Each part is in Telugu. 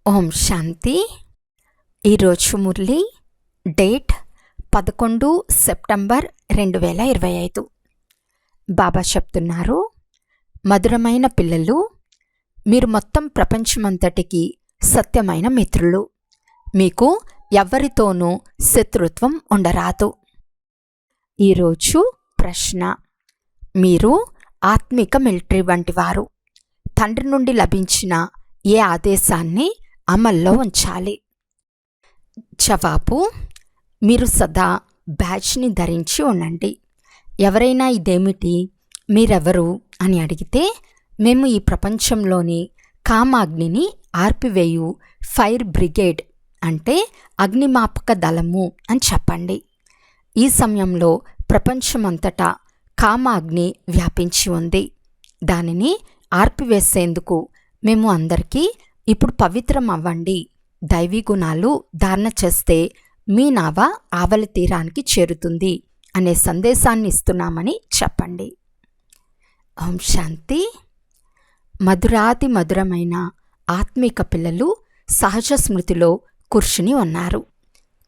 ఓం శాంతి. ఈరోజు మురళి డేట్ 11 సెప్టెంబర్ 2025. బాబా చెప్తున్నారు, మధురమైన పిల్లలు, మీరు మొత్తం ప్రపంచమంతటికి సత్యమైన మిత్రులు. మీకు ఎవ్వరితోనూ శత్రుత్వం ఉండరాదు. ఈరోజు ప్రశ్న: మీరు ఆత్మిక మిలిటరీ వంటివారు. తండ్రి నుండి లభించిన ఏ ఆదేశాన్ని అమల్లో ఉంచాలి? జవాబు: మీరు సదా బ్యాడ్జ్ని ధరించి ఉండండి. ఎవరైనా ఇదేమిటి, మీరెవరు అని అడిగితే, మేము ఈ ప్రపంచంలోని కామాగ్నిని ఆర్పివేయు ఫైర్ బ్రిగేడ్, అంటే అగ్నిమాపక దళము అని చెప్పండి. ఈ సమయంలో ప్రపంచమంతటా కామాగ్ని వ్యాపించి ఉంది. దానిని ఆర్పివేసేందుకు మేము అందరికీ ఇప్పుడు పవిత్రం అవ్వండి, దైవీ గుణాలు ధారణ చేస్తే మీ నావ ఆవలి తీరానికి చేరుతుంది అనే సందేశాన్ని ఇస్తున్నామని చెప్పండి. ఓం శాంతి. మధురాతి మధురమైన ఆత్మీక పిల్లలు సహజ స్మృతిలో కూర్చుని ఉన్నారు.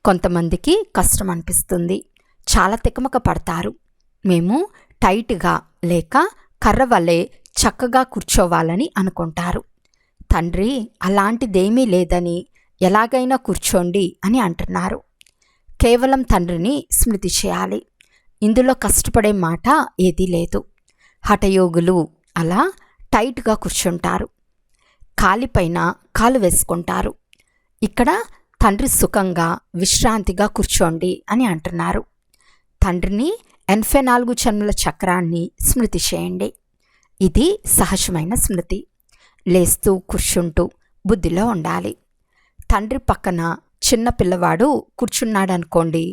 కొంతమందికి కష్టం అనిపిస్తుంది, చాలా తికమక పడతారు. మేము టైట్గా లేక కర్ర వలె చక్కగా కూర్చోవాలని అనుకుంటారు. తండ్రి అలాంటిదేమీ లేదని, ఎలాగైనా కూర్చోండి అని అంటున్నారు. కేవలం తండ్రిని స్మృతి చేయాలి. ఇందులో కష్టపడే మాట ఏదీ లేదు. హఠయోగులు అలా టైట్గా కూర్చుంటారు, కాలిపైన కాలు వేసుకుంటారు. ఇక్కడ తండ్రి సుఖంగా విశ్రాంతిగా కూర్చోండి అని అంటున్నారు. తండ్రిని 84 జన్మల చక్రాన్ని స్మృతి చేయండి. ఇది సహజమైన స్మృతి. లేస్తూ కూర్చుంటూ బుద్ధిలో ఉండాలి. తండ్రి పక్కన చిన్న పిల్లవాడు కూర్చున్నాడనుకోండి,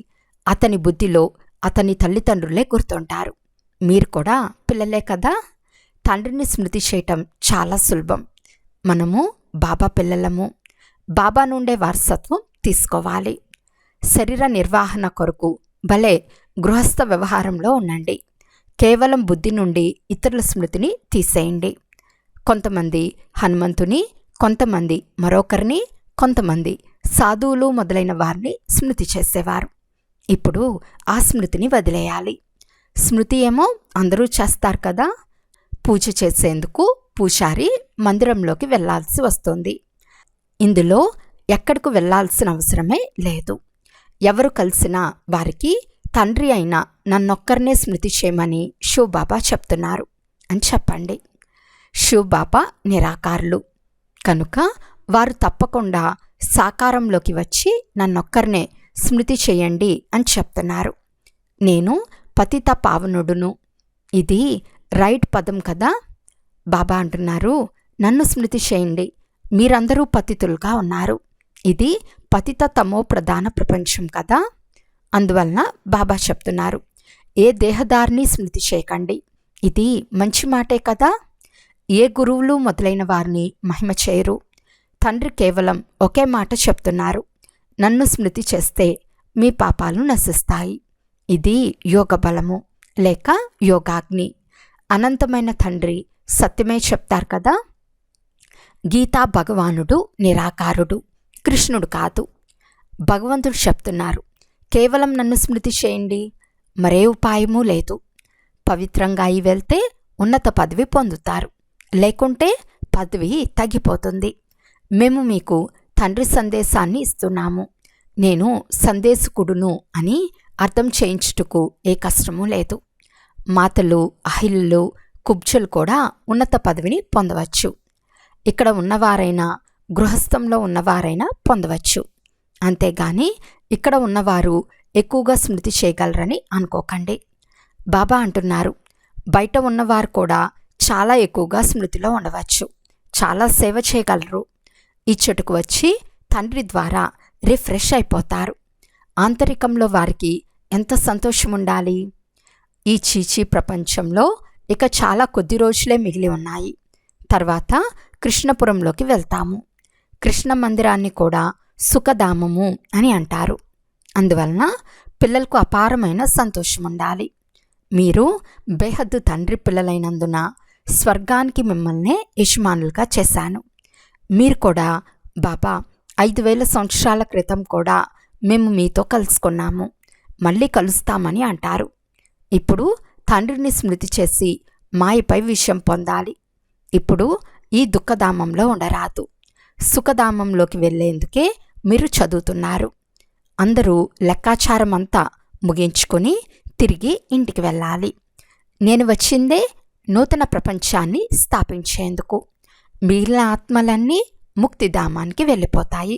అతని బుద్ధిలో అతని తల్లిదండ్రులే గుర్తుంటారు. మీరు కూడా పిల్లలే కదా. తండ్రిని స్మృతి చేయటం చాలా సులభం. మనము బాబా పిల్లలము. బాబా నుండే వారసత్వం తీసుకోవాలి. శరీర నిర్వహణ కొరకు భలే గృహస్థ వ్యవహారంలో ఉండండి. కేవలం బుద్ధి నుండి ఇతరుల స్మృతిని తీసేయండి. కొంతమంది హనుమంతుని, కొంతమంది మరొకరిని, కొంతమంది సాధువులు మొదలైన వారిని స్మృతి చేసేవారు. ఇప్పుడు ఆ స్మృతిని వదిలేయాలి. స్మృతి ఏమో అందరూ చేస్తారు కదా. పూజ చేసేందుకు పూజారి మందిరంలోకి వెళ్లాల్సి వస్తుంది. ఇందులో ఎక్కడికి వెళ్లాల్సిన అవసరమే లేదు. ఎవరు కలిసినా వారికి తండ్రి అయిన నన్నొక్కరినే స్మృతి చేయమని శివబాబా చెప్తున్నారు అని చెప్పండి. శివబాబా నిరాకారులు కనుక వారు తప్పకుండా సాకారంలోకి వచ్చి నన్నొక్కరినే స్మృతి చేయండి అని చెప్తున్నారు. నేను పతిత పావనుడును. ఇది రైట్ పదం కదా. బాబా అంటున్నారు, నన్ను స్మృతి చేయండి, మీరందరూ పతితులుగా ఉన్నారు. ఇది పతిత తమో ప్రధాన ప్రపంచం కదా. అందువలన బాబా చెప్తున్నారు, ఏ దేహదారిని స్మృతి చేయకండి. ఇది మంచి మాటే కదా. ఏ గురువులు మొదలైన వారిని మహిమ చేయరు. తండ్రి కేవలం ఒకే మాట చెప్తున్నారు, నన్ను స్మృతి చేస్తే మీ పాపాలు నశిస్తాయి. ఇది యోగ బలము లేక యోగాగ్ని. అనంతమైన తండ్రి సత్యమే చెప్తారు కదా. గీతా భగవానుడు నిరాకారుడు, కృష్ణుడు కాదు. భగవంతుడు చెప్తున్నారు, కేవలం నన్ను స్మృతి చేయండి, మరే ఉపాయమూ లేదు. పవిత్రంగా అయి వెళ్తే ఉన్నత పదవి పొందుతారు, లేకుంటే పదవి తగ్గిపోతుంది. మేము మీకు తండ్రి సందేశాన్ని ఇస్తున్నాము. నేను సందేశకుడును అని అర్థం చేయించుటకు ఏ కష్టమూ లేదు. మాతలు, అహిల్లు, కుబ్జులు కూడా ఉన్నత పదవిని పొందవచ్చు. ఇక్కడ ఉన్నవారైనా గృహస్థంలో ఉన్నవారైనా పొందవచ్చు. అంతేగాని ఇక్కడ ఉన్నవారు ఎక్కువగా స్మృతి చేయగలరని అనుకోకండి. బాబా అంటున్నారు, బయట ఉన్నవారు కూడా చాలా ఎక్కువగా స్మృతిలో ఉండవచ్చు, చాలా సేవ చేయగలరు. ఇచ్చటకు వచ్చి తండ్రి ద్వారా రిఫ్రెష్ అయిపోతారు. ఆంతరికంలో వారికి ఎంత సంతోషం ఉండాలి. ఈ చీచీ ప్రపంచంలో ఇక చాలా కొద్ది రోజులే మిగిలి ఉన్నాయి. తర్వాత కృష్ణపురంలోకి వెళ్తాము. కృష్ణ మందిరాన్ని కూడా సుఖధామము అని అంటారు. అందువలన పిల్లలకు అపారమైన సంతోషం ఉండాలి. మీరు బేహద్దు తండ్రి పిల్లలైనందున స్వర్గానికి మిమ్మల్నే యజమానులుగా చేశాను. మీరు కూడా బాబా 5000 సంవత్సరాల క్రితం కూడా మేము మీతో కలుసుకున్నాము, మళ్ళీ కలుస్తామని అంటారు. ఇప్పుడు తండ్రిని స్మృతి చేసి మాయపై విషయం పొందాలి. ఇప్పుడు ఈ దుఃఖధామంలో ఉండరాదు, సుఖధామంలోకి వెళ్ళేందుకే మీరు చదువుతున్నారు. అందరూ లెక్కాచారం అంతా ముగించుకొని తిరిగి ఇంటికి వెళ్ళాలి. నేను వచ్చిందే నూతన ప్రపంచాన్ని స్థాపించేందుకు. మిగిలిన ఆత్మలన్నీ ముక్తిధామానికి వెళ్ళిపోతాయి.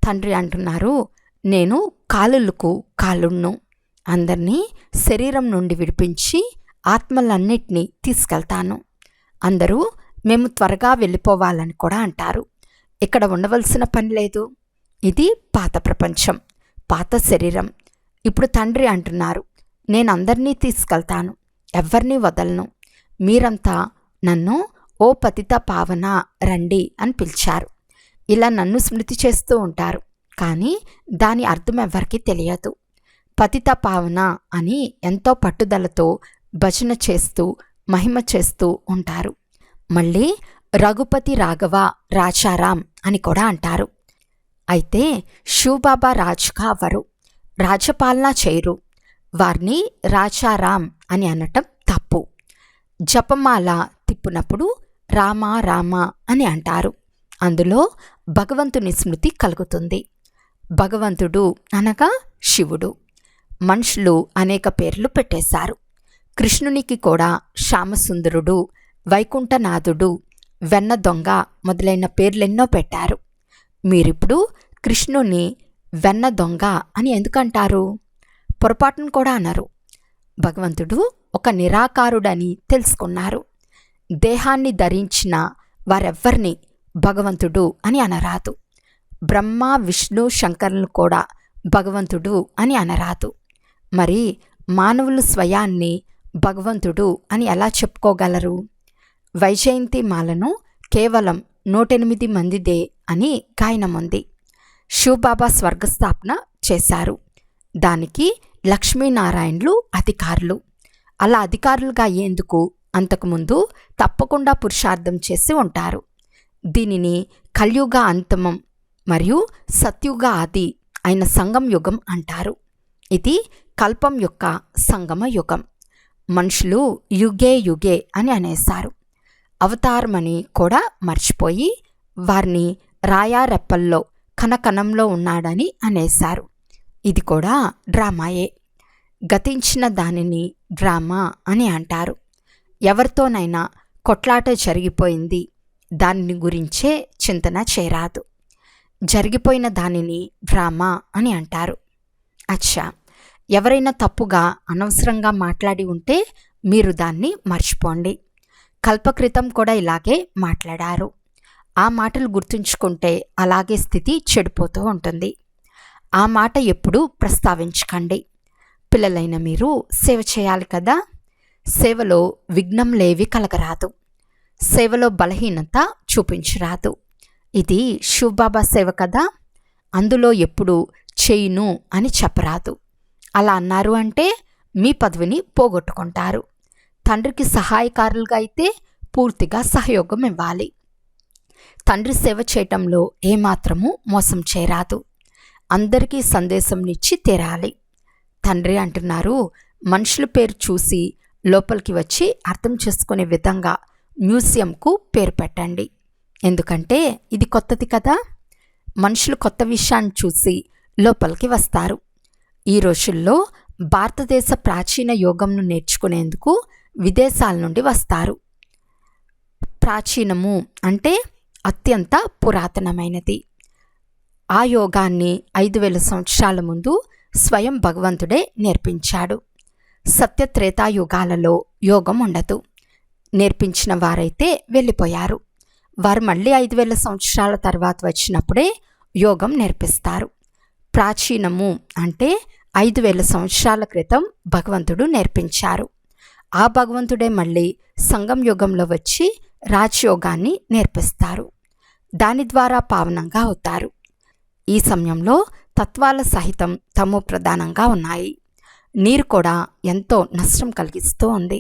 తండ్రి అంటున్నారు, నేను కాలులకు కాలుణ్ణు. అందరినీ శరీరం నుండి విడిపించి ఆత్మలన్నిటినీ తీసుకెళ్తాను. అందరూ మేము త్వరగా వెళ్ళిపోవాలని కూడా అంటారు. ఇక్కడ ఉండవలసిన పని లేదు. ఇది పాత ప్రపంచం, పాత శరీరం. ఇప్పుడు తండ్రి అంటున్నారు, నేను అందరినీ తీసుకెళ్తాను, ఎవ్వరినీ వదలను. మీరంతా నన్ను ఓ పతిత పావన రండి అని పిలిచారు. ఇలా నన్ను స్మృతి చేస్తూ ఉంటారు, కానీ దాని అర్థం ఎవ్వరికీ తెలియదు. పతిత పావన అని ఎంతో పట్టుదలతో భజన చేస్తూ మహిమ చేస్తూ ఉంటారు. మళ్ళీ రఘుపతి రాఘవ రాజారాం అని కూడా అంటారు. అయితే శివబాబా రాజుగా అవ్వరు, రాజపాలన చేయరు. వారిని రాజారాం అని అనటం తప్పు. జపమాల తిప్పునప్పుడు రామా రామా అని అంటారు. అందులో భగవంతుని స్మృతి కలుగుతుంది. భగవంతుడు అనగా శివుడు. మనుషులు అనేక పేర్లు పెట్టేశారు. కృష్ణునికి కూడా శ్యామసుందరుడు, వైకుంఠనాథుడు, వెన్న దొంగ మొదలైన పేర్లెన్నో పెట్టారు. మీరిప్పుడు కృష్ణుని వెన్న దొంగ అని ఎందుకంటారు? పొరపాటును కూడా అనరు. భగవంతుడు ఒక నిరాకారుడని తెలుసుకున్నారు. దేహాన్ని ధరించిన వారెవ్వరిని భగవంతుడు అని అనరాదు. బ్రహ్మ విష్ణు శంకరులు కూడా భగవంతుడు అని అనరాదు. మరి మానవులు స్వయాన్ని భగవంతుడు అని ఎలా చెప్పుకోగలరు? వైజయంతి మాలను కేవలం 108 మందిదే అని గాయనముంది. శివబాబా స్వర్గస్థాపన చేశారు. దానికి లక్ష్మీనారాయణులు అధికారులు. అలా అధికారులుగా అయ్యేందుకు అంతకుముందు తప్పకుండా పురుషార్థం చేసి ఉంటారు. దీనిని కలియుగ అంతమం మరియు సత్యుగ ఆది అయిన సంగం యుగం అంటారు. ఇది కల్పం యొక్క సంగమ యుగం. మనుషులు యుగే యుగే అని అనేశారు. అవతారమని కూడా మర్చిపోయి వారిని రాయారెప్పల్లో కనకణంలో ఉన్నాడని అనేశారు. ఇది కూడా డ్రామాయే. గతించిన దానిని డ్రామా అని అంటారు. ఎవరితోనైనా కొట్లాట జరిగిపోయింది, దానిని గురించే చింతన చేరాదు. జరిగిపోయిన దానిని డ్రామా అని అంటారు. అచ్చా, ఎవరైనా తప్పుగా అనవసరంగా మాట్లాడి ఉంటే మీరు దాన్ని మర్చిపోండి. కల్పకృతం కూడా ఇలాగే మాట్లాడారు. ఆ మాటలు గుర్తుంచుకుంటే అలాగే స్థితి చెడిపోతూ ఉంటుంది. ఆ మాట ఎప్పుడూ ప్రస్తావించకండి. పిల్లలైన మీరు సేవ చేయాలి కదా. సేవలో విఘ్నంలేవి కలగరాదు. సేవలో బలహీనత చూపించరాదు. ఇది శివబాబా సేవ కదా, అందులో ఎప్పుడు చేయును అని చెప్పరాదు. అలా అన్నారు అంటే మీ పదవిని పోగొట్టుకుంటారు. తండ్రికి సహాయకారులుగా అయితే పూర్తిగా సహయోగం ఇవ్వాలి. తండ్రి సేవ చేయటంలో ఏమాత్రము మోసం చేయరాదు. అందరికీ సందేశంనిచ్చి తీరాలి. తండ్రి అంటున్నారు, మనుషుల పేరు చూసి లోపలికి వచ్చి అర్థం చేసుకునే విధంగా మ్యూజియంకు పేరు పెట్టండి. ఎందుకంటే ఇది కొత్తది కదా. మనుషులు కొత్త విషయాన్ని చూసి లోపలికి వస్తారు. ఈ రోజుల్లో భారతదేశ ప్రాచీన యోగంను నేర్చుకునేందుకు విదేశాల నుండి వస్తారు. ప్రాచీనము అంటే అత్యంత పురాతనమైనది. ఆ యోగాన్ని 5000 సంవత్సరాల ముందు స్వయం భగవంతుడే నేర్పించాడు. సత్యత్రేతాయుగాలలో యోగం ఉండదు. నేర్పించిన వారైతే వెళ్ళిపోయారు. వారు మళ్ళీ 5000 సంవత్సరాల తర్వాత వచ్చినప్పుడే యోగం నేర్పిస్తారు. ప్రాచీనము అంటే 5000 సంవత్సరాల క్రితం భగవంతుడు నేర్పించారు. ఆ భగవంతుడే మళ్ళీ సంగం యుగంలో వచ్చి రాజయోగాన్ని నేర్పిస్తారు. దాని ద్వారా పావనంగా అవుతారు. ఈ సమయంలో తత్వాల సహితం తమో ప్రధానంగా ఉన్నాయి. నీరు కూడా ఎంతో నష్టం కలిగిస్తూ ఉంది.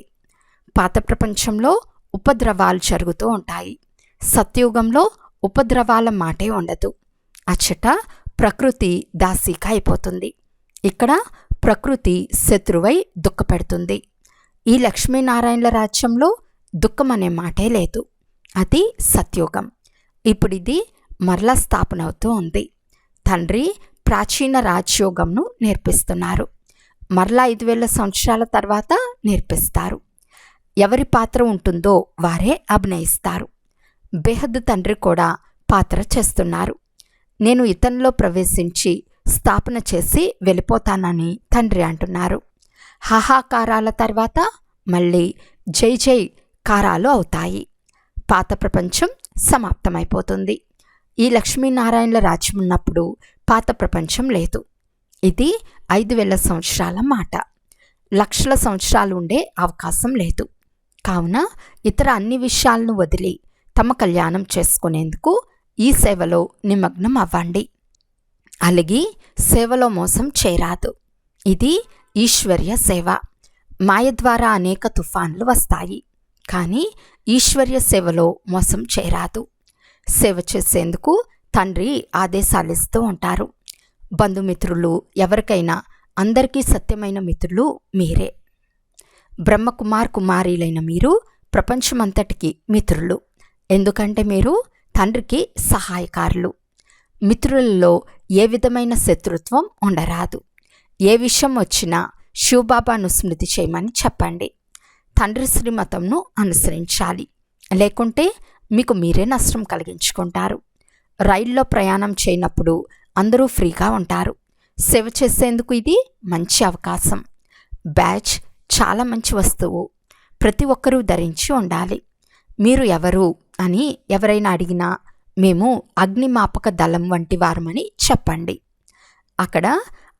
పాత ప్రపంచంలో ఉపద్రవాలు జరుగుతూ ఉంటాయి. సత్యయుగంలో ఉపద్రవాల మాటే ఉండదు. అచ్చట ప్రకృతి దాసీగా అయిపోతుంది. ఇక్కడ ప్రకృతి శత్రువై దుఃఖపెడుతుంది. ఈ లక్ష్మీనారాయణల రాజ్యంలో దుఃఖం అనే మాటే లేదు. అది సత్యోగం. ఇప్పుడిది మరలా స్థాపన అవుతూ ఉంది. తండ్రి ప్రాచీన రాజయోగంను నేర్పిస్తున్నారు. మరలా 5000 సంవత్సరాల తర్వాత నేర్పిస్తారు. ఎవరి పాత్ర ఉంటుందో వారే అభినయిస్తారు. బేహద్దు తండ్రి కూడా పాత్ర చేస్తున్నారు. నేను ఇతనిలో ప్రవేశించి స్థాపన చేసి వెళ్ళిపోతానని తండ్రి అంటున్నారు. హాహాకారాల తర్వాత మళ్ళీ జై జై కారాలు అవుతాయి. పాత ప్రపంచం సమాప్తమైపోతుంది. ఈ లక్ష్మీనారాయణల రాజ్యం ఉన్నప్పుడు పాత ప్రపంచం లేదు. ఇది 5000 సంవత్సరాల మాట. లక్షల సంవత్సరాలు ఉండే అవకాశం లేదు. కావున ఇతర అన్ని విషయాలను వదిలి తమ కళ్యాణం చేసుకునేందుకు ఈ సేవలో నిమగ్నం అవ్వండి. అలిగి సేవలో మోసం చేయరాదు. ఇది ఈశ్వర్య సేవ. మాయ ద్వారా అనేక తుఫాన్లు వస్తాయి, కానీ ఈశ్వర్య సేవలో మోసం చేయరాదు. సేవ చేసేందుకు తండ్రి ఆదేశాలిస్తూ ఉంటారు. బంధుమిత్రులు ఎవరికైనా అందరికీ సత్యమైన మిత్రులు మీరే. బ్రహ్మకుమార్ కుమారీలైన మీరు ప్రపంచమంతటికి మిత్రులు. ఎందుకంటే మీరు తండ్రికి సహాయకారులు. మిత్రులలో ఏ విధమైన శత్రుత్వం ఉండరాదు. ఏ విషయం వచ్చినా శివబాబాను స్మృతి చేయమని చెప్పండి. తండ్రి శ్రీమతంను అనుసరించాలి. లేకుంటే మీకు మీరే నష్టం కలిగించుకుంటారు. రైల్లో ప్రయాణం చేయనప్పుడు అందరూ ఫ్రీగా ఉంటారు. సేవ చేసేందుకు ఇది మంచి అవకాశం. బ్యాచ్ చాలా మంచి వస్తువు. ప్రతి ఒక్కరూ ధరించి ఉండాలి. మీరు ఎవరు అని ఎవరైనా అడిగినా మేము అగ్నిమాపక దళం వంటి వారమని చెప్పండి. అక్కడ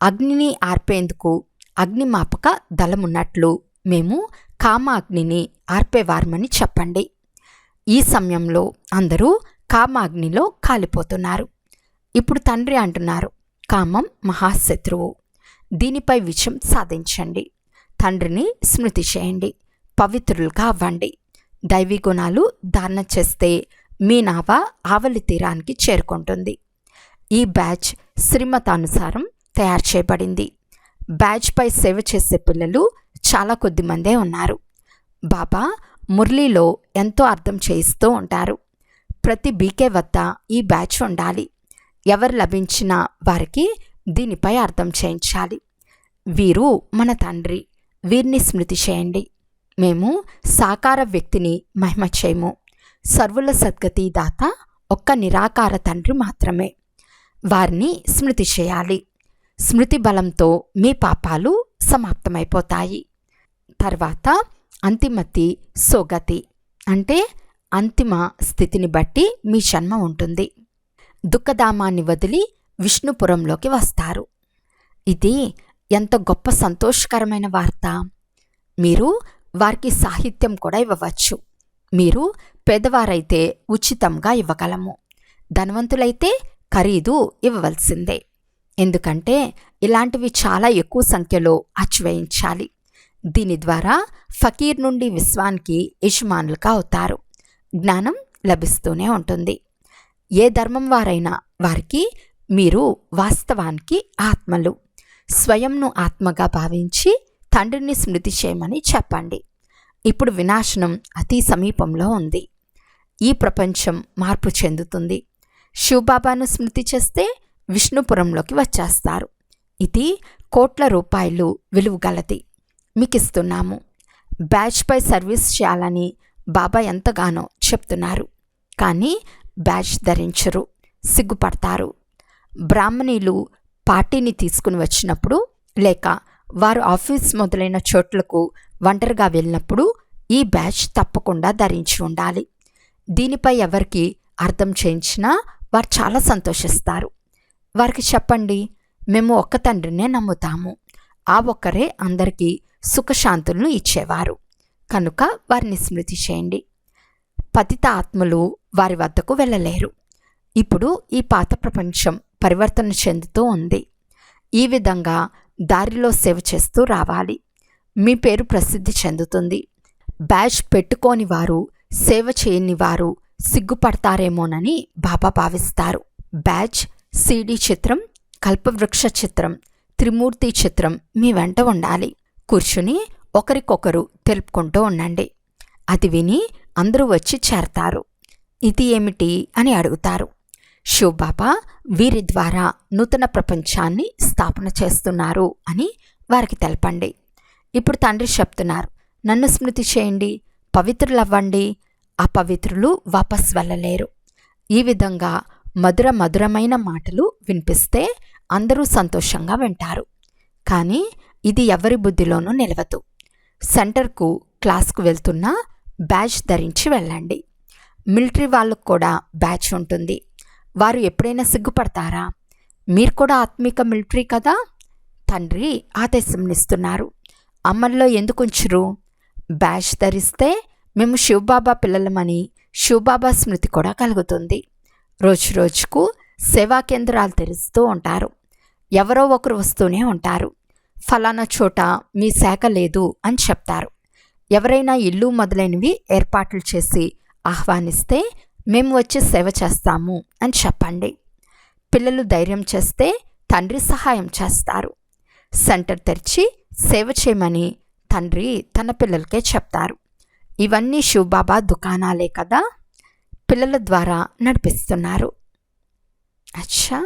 అగ్నిని ఆర్పేందుకు అగ్నిమాపక దళం ఉన్నట్లు మేము కామ అగ్నిని ఆర్పేవారమని చెప్పండి. ఈ సమయంలో అందరూ కామాగ్నిలో కాలిపోతున్నారు. ఇప్పుడు తండ్రి అంటున్నారు, కామం మహాశత్రువు. దీనిపై విజయం సాధించండి. తండ్రిని స్మృతి చేయండి. పవిత్రులుగా అవ్వండి. దైవీ గుణాలు ధారణ చేస్తే మీ నావ ఆవలి తీరానికి చేరుకుంటుంది. ఈ బ్యాచ్ శ్రీమతానుసారం తయారు చేయబడింది. బ్యాచ్పై సేవ చేసే పిల్లలు చాలా కొద్ది మందే ఉన్నారు. బాబా మురళీలో ఎంతో అర్థం చేయిస్తూ ఉంటారు. ప్రతి బీకే వద్ద ఈ బ్యాచ్ ఉండాలి. ఎవరు లభించినా వారికి దీనిపై అర్థం చేయించాలి. వీరు మన తండ్రి, వీరిని స్మృతి చేయండి. మేము సాకార వ్యక్తిని మహిమ చేయము. సర్వుల సద్గతి దాత ఒక్క నిరాకార తండ్రి మాత్రమే. వారిని స్మృతి చేయాలి. స్మృతి బలంతో మీ పాపాలు సమాప్తమైపోతాయి. తర్వాత అంతిమతి సోగతి అంటే అంతిమ స్థితిని బట్టి మీ జన్మ ఉంటుంది. దుఃఖధామాన్ని వదిలి విష్ణుపురంలోకి వస్తారు. ఇది ఎంత గొప్ప సంతోషకరమైన వార్త. మీరు వారికి సాహిత్యం కూడా ఇవ్వవచ్చు. మీరు పేదవారైతే ఉచితంగా ఇవ్వగలము. ధనవంతులైతే ఖరీదు ఇవ్వవలసిందే. ఎందుకంటే ఇలాంటివి చాలా ఎక్కువ సంఖ్యలో అచ్చువేయించాలి. దీని ద్వారా ఫకీర్ నుండి విశ్వానికి యజమానులుగా అవుతారు. జ్ఞానం లభిస్తూనే ఉంటుంది. ఏ ధర్మం వారైనా వారికి మీరు వాస్తవానికి ఆత్మలు. స్వయంను ఆత్మగా భావించి తండ్రిని స్మృతి చేయమని చెప్పండి. ఇప్పుడు వినాశనం అతి సమీపంలో ఉంది. ఈ ప్రపంచం మార్పు చెందుతుంది. శివబాబాను స్మృతి చేస్తే విష్ణుపురంలోకి వచ్చేస్తారు. ఇది కోట్ల రూపాయలు విలువగలది. మీకు ఇస్తున్నాము. బ్యాచ్పై సర్వీస్ చేయాలని బాబా ఎంతగానో చెప్తున్నారు. కానీ బ్యాచ్ ధరించరు, సిగ్గుపడతారు. బ్రాహ్మణీలు పార్టీని తీసుకుని వచ్చినప్పుడు లేక వారు ఆఫీస్ మొదలైన చోట్లకు ఒంటరిగా వెళ్ళినప్పుడు ఈ బ్యాచ్ తప్పకుండా ధరించి ఉండాలి. దీనిపై ఎవరికి అర్థం చేయించినా వారు చాలా సంతోషిస్తారు. వారికి చెప్పండి, మేము ఒక్క తండ్రినే నమ్ముతాము. ఆ ఒక్కరే అందరికీ సుఖశాంతులను ఇచ్చేవారు. కనుక వారిని స్మృతి చేయండి. పతిత ఆత్మలు వారి వద్దకు వెళ్ళలేరు. ఇప్పుడు ఈ పాత ప్రపంచం పరివర్తన చెందుతూ ఉంది. ఈ విధంగా దారిలో సేవ చేస్తూ రావాలి. మీ పేరు ప్రసిద్ధి చెందుతుంది. బ్యాచ్ పెట్టుకోని వారు, సేవ చేయని వారు సిగ్గుపడతారేమోనని బాబా భావిస్తారు. బ్యాజ్, సీడీ చిత్రం, కల్పవృక్ష చిత్రం, త్రిమూర్తి చిత్రం మీ వెంట ఉండాలి. కూర్చుని ఒకరికొకరు తెలుపుకుంటూ ఉండండి. అది విని అందరూ వచ్చి చేరతారు. ఇది ఏమిటి అని అడుగుతారు. శివబాబా వీరి ద్వారా నూతన ప్రపంచాన్ని స్థాపన చేస్తున్నారు అని వారికి తెలపండి. ఇప్పుడు తండ్రి చెప్తున్నారు, నన్ను స్మృతి చేయండి, పవిత్రులవ్వండి. అపవిత్రులు వాపస్ వెళ్ళలేరు. ఈ విధంగా మధురమైన మాటలు వినిపిస్తే అందరూ సంతోషంగా వింటారు. కానీ ఇది ఎవరి బుద్ధిలోనూ నిలవదు. సెంటర్కు, క్లాస్కు వెళ్తున్నా బ్యాచ్ ధరించి వెళ్ళండి. మిలిటరీ వాళ్ళకు కూడా బ్యాచ్ ఉంటుంది. వారు ఎప్పుడైనా సిగ్గుపడతారా? మీరు కూడా ఆత్మిక మిలిటరీ కదా. తండ్రి ఆదేశంనిస్తున్నారు, అమల్లో ఎందుకు ఉంచరు? బ్యాచ్ ధరిస్తే మేము శివబాబా పిల్లలమని శివబాబా స్మృతి కూడా కలుగుతుంది. రోజు రోజుకు సేవా కేంద్రాలు తెరుస్తూ ఉంటారు. ఎవరో ఒకరు వస్తూనే ఉంటారు. ఫలానా చోట మీ శాఖ లేదు అని చెప్తారు. ఎవరైనా ఇల్లు మొదలైనవి ఏర్పాట్లు చేసి ఆహ్వానిస్తే మేము వచ్చి సేవ చేస్తాము అని చెప్పండి. పిల్లలు ధైర్యం చేస్తే తండ్రి సహాయం చేస్తారు. సెంటర్ తెరిచి సేవ చేయమని తండ్రి తన పిల్లలకే చెప్తారు. ఇవన్నీ శివబాబా దుకాణాలే కదా, పిల్లల ద్వారా నడిపిస్తున్నారు. అచ్చా,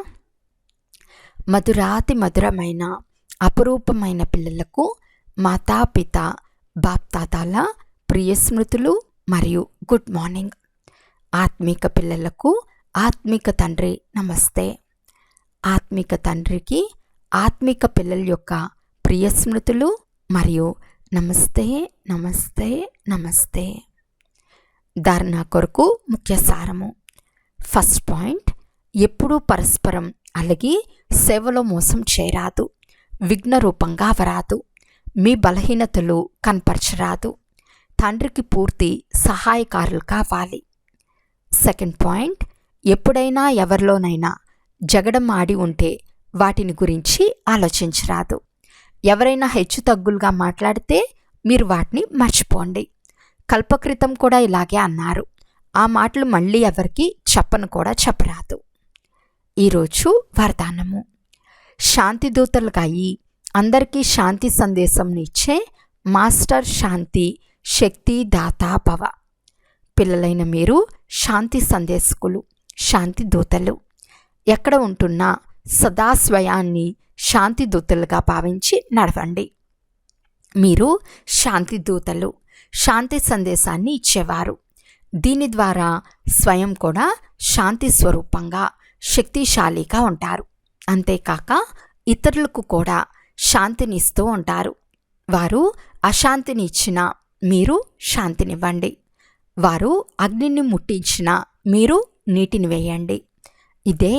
మధురమైన అపురూపమైన పిల్లలకు మాతాపిత బాప్తాతాల ప్రియ స్మృతులు మరియు గుడ్ మార్నింగ్. ఆత్మిక పిల్లలకు ఆత్మిక తండ్రి నమస్తే. ఆత్మిక తండ్రికి ఆత్మిక పిల్లల యొక్క ప్రియ స్మృతులు మరియు నమస్తే నమస్తే నమస్తే. ధారణ కొరకు ముఖ్య సారము. ఫస్ట్ పాయింట్, ఎప్పుడూ పరస్పరం అలిగి సేవలో మోసం చేయరాదు. విఘ్న రూపంగా అవరాదు. మీ బలహీనతలు కనపరచరాదు. తండ్రికి పూర్తి సహాయకారులు కావాలి. సెకండ్ పాయింట్, ఎప్పుడైనా ఎవరిలోనైనా జగడం ఆడి ఉంటే వాటిని గురించి ఆలోచించరాదు. ఎవరైనా హెచ్చు తగ్గులుగా మాట్లాడితే మీరు వాటిని మర్చిపోండి. కల్పకృతం కూడా ఇలాగే అన్నారు. ఆ మాటలు మళ్ళీ ఎవరికి చెప్పను కూడా చెప్పరాదు. ఈరోజు వరదానము. శాంతిదూతలుగా అయి అందరికీ శాంతి సందేశంని ఇచ్చే మాస్టర్ శాంతి శక్తి దాతా భవ. పిల్లలైన మీరు శాంతి సందేశకులు, శాంతి దూతలు. ఎక్కడ ఉంటున్నా సదా స్వయాన్ని శాంతి దూతలుగా భావించి నడవండి. మీరు శాంతి దూతలు, శాంతి సందేశాన్ని ఇచ్చేవారు. దీని ద్వారా స్వయం కూడా శాంతి స్వరూపంగా శక్తిశాలిగా ఉంటారు. అంతేకాక ఇతరులకు కూడా శాంతిని ఇస్తూ ఉంటారు. వారు అశాంతిని ఇచ్చినా మీరు శాంతినివ్వండి. వారు అగ్నిని ముట్టించినా మీరు నీటిని వేయండి. ఇదే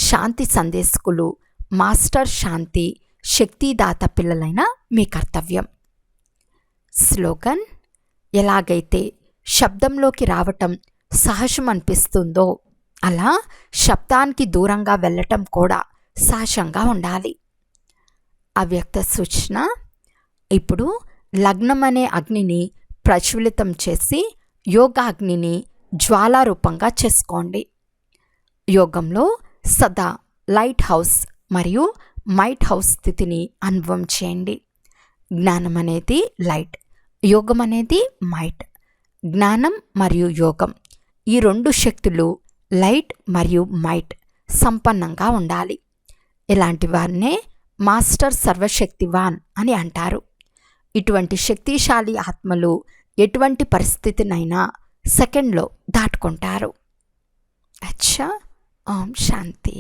శాంతి సందేశకులు, మాస్టర్ శాంతి శక్తిదాత పిల్లలైన మీ కర్తవ్యం. స్లోగన్. ఎలాగైతే శబ్దంలోకి రావటం సహజం అనిపిస్తుందో అలా శబ్దానికి దూరంగా వెళ్ళటం కూడా సహజంగా ఉండాలి. అవ్యక్త సూచన. ఇప్పుడు లగ్నం అనే అగ్నిని ప్రజ్వలితం చేసి యోగాగ్నిని జ్వాలారూపంగా చేసుకోండి. యోగంలో సదా లైట్ హౌస్ మరియు మైట్ హౌస్ స్థితిని అనుభవం చేయండి. జ్ఞానం అనేది లైట్, యోగం అనేది మైట్. జ్ఞానం మరియు యోగం ఈ రెండు శక్తులు లైట్ మరియు మైట్ సంపన్నంగా ఉండాలి. ఇలాంటి వారినే మాస్టర్ సర్వశక్తివాన్ అని అంటారు. ఇటువంటి శక్తిశాలి ఆత్మలు ఎటువంటి పరిస్థితినైనా సెకండ్లో దాటుకుంటారు. అచ్చా, ఓం శాంతి.